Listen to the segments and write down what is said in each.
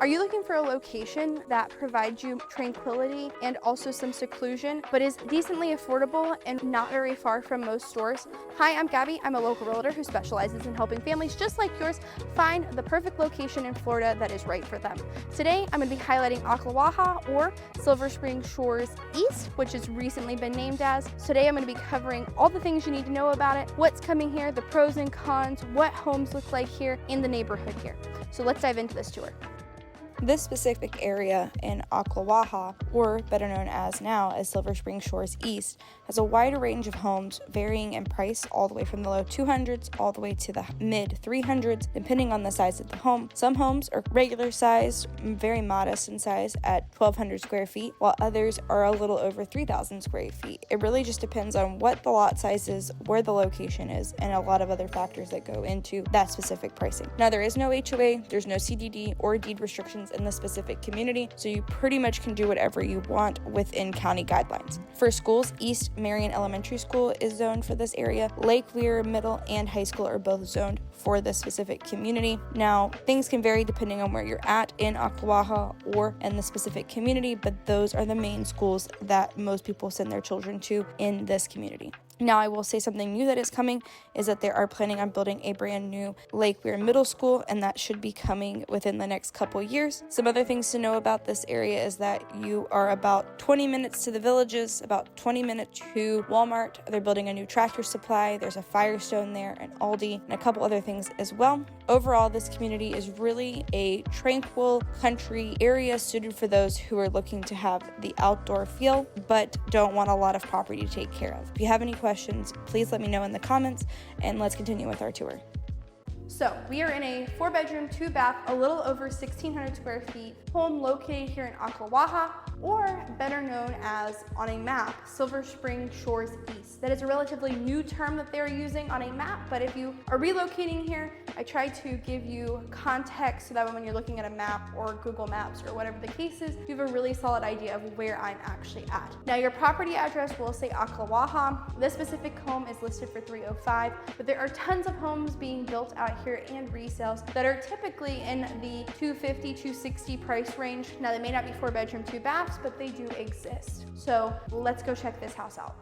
Are you looking for a location that provides you tranquility and also some seclusion, but is decently affordable and not very far from most stores? Hi, I'm Gabby. I'm a local realtor who specializes in helping families just like yours find the perfect location in Florida that is right for them. Today, I'm going to be highlighting Ocklawaha, or Silver Spring Shores East, which has recently been named as. Today, I'm going to be covering all the things you need to know about it, what's coming here, the pros and cons, what homes look like here, in the neighborhood here. So let's dive into this tour. This specific area in Ocklawaha, or better known as now as Silver Spring Shores East, has a wide range of homes varying in price all the way from the low 200s all the way to the mid 300s, depending on the size of the home. Some homes are regular sized, very modest in size at 1,200 square feet, while others are a little over 3,000 square feet. It really just depends on what the lot size is, where the location is, and a lot of other factors that go into that specific pricing. Now, there is no HOA, there's no CDD or deed restrictions in the specific community, so you pretty much can do whatever you want within county guidelines. For schools, East Marion Elementary School is zoned for this area. Lake Weir Middle and High School are both zoned for this specific community. Now, things can vary depending on where you're at in Ocklawaha or in the specific community, but those are the main schools that most people send their children to in this community. Now, I will say something new that is coming is that they are planning on building a brand new Lake Weir Middle School, and that should be coming within the next couple years. Some other things to know about this area is that you are about 20 minutes to the villages, about 20 minutes to Walmart. They're building a new Tractor Supply. There's a Firestone there, an Aldi, and a couple other things as well. Overall, this community is really a tranquil country area suited for those who are looking to have the outdoor feel, but don't want a lot of property to take care of. If you have any questions, please let me know in the comments, and let's continue with our tour. So we are in a 4-bedroom, 2-bath, a little over 1,600 square feet home located here in Ocklawaha, or better known as on a map, Silver Spring Shores East. That is a relatively new term that they're using on a map, but if you are relocating here, I try to give you context so that when you're looking at a map or Google Maps or whatever the case is, you have a really solid idea of where I'm actually at. Now, your property address will say Ocklawaha. This specific home is listed for $305, but there are tons of homes being built out here and resales that are typically in the $250, $260 price range. Now, they may not be 4-bedroom, 2-baths, but they do exist. So let's go check this house out.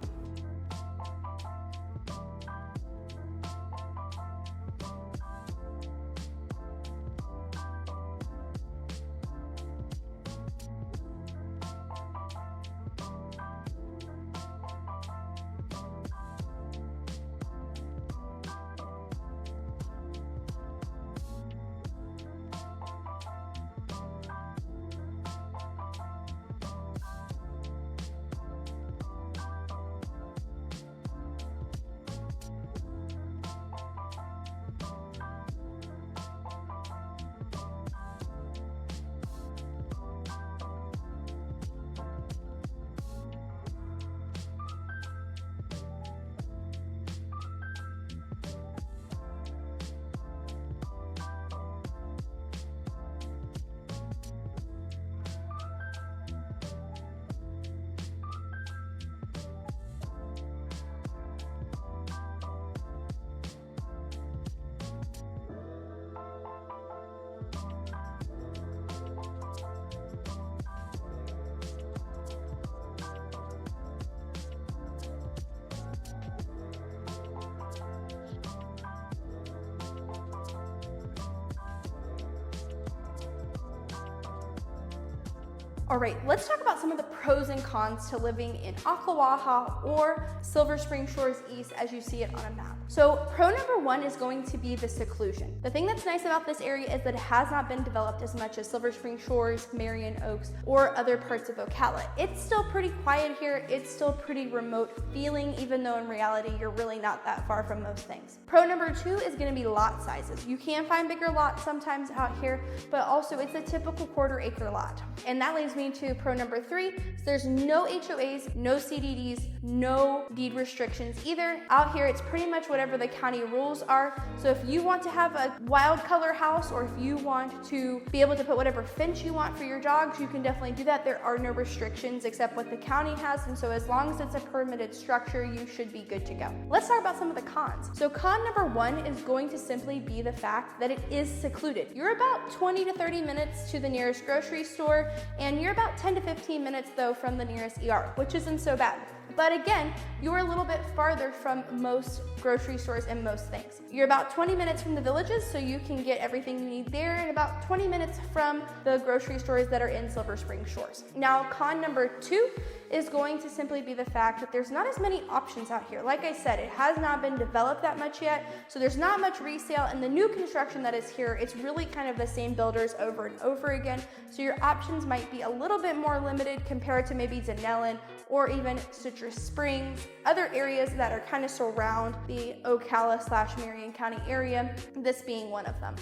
All right, let's talk about some of the pros and cons to living in Ocklawaha or Silver Spring Shores East as you see it on a map. So pro number one is going to be the seclusion. The thing that's nice about this area is that it has not been developed as much as Silver Spring Shores, Marion Oaks, or other parts of Ocala. It's still pretty quiet here. It's still pretty remote feeling, even though in reality, you're really not that far from most things. Pro number two is gonna be lot sizes. You can find bigger lots sometimes out here, but also it's a typical 1/4 acre lot. And that leads me to pro number three. So there's no HOAs, no CDDs, no deed restrictions either. Out here, it's pretty much whatever the county rules are. So if you want to have a wild color house, or if you want to be able to put whatever fence you want for your dogs, you can definitely do that. There are no restrictions except what the county has, and so as long as it's a permitted structure, you should be good to go. Let's talk about some of the cons. So con number one is going to simply be the fact that it is secluded. You're about 20 to 30 minutes to the nearest grocery store, and you're about 10 to 15 minutes though from the nearest ER, which isn't so bad. But again, you're a little bit farther from most grocery stores and most things. You're about 20 minutes from the villages, so you can get everything you need there, and about 20 minutes from the grocery stores that are in Silver Spring Shores. Now, con number two is going to simply be the fact that there's not as many options out here. Like I said, it has not been developed that much yet, so there's not much resale, and the new construction that is here, it's really kind of the same builders over and over again, so your options might be a little bit more limited compared to maybe Denellen or even Citrus Springs, other areas that are kind of surround the Ocklawaha/Marion County area, this being one of them.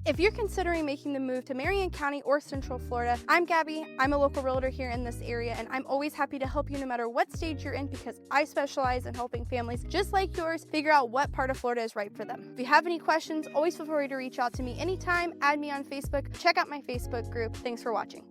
If you're considering making the move to Marion County or Central Florida, I'm Gabby. I'm a local realtor here in this area, and I'm always happy to help you no matter what stage you're in, because I specialize in helping families just like yours figure out what part of Florida is right for them. If you have any questions, always feel free to reach out to me anytime. Add me on Facebook. Check out my Facebook group. Thanks for watching.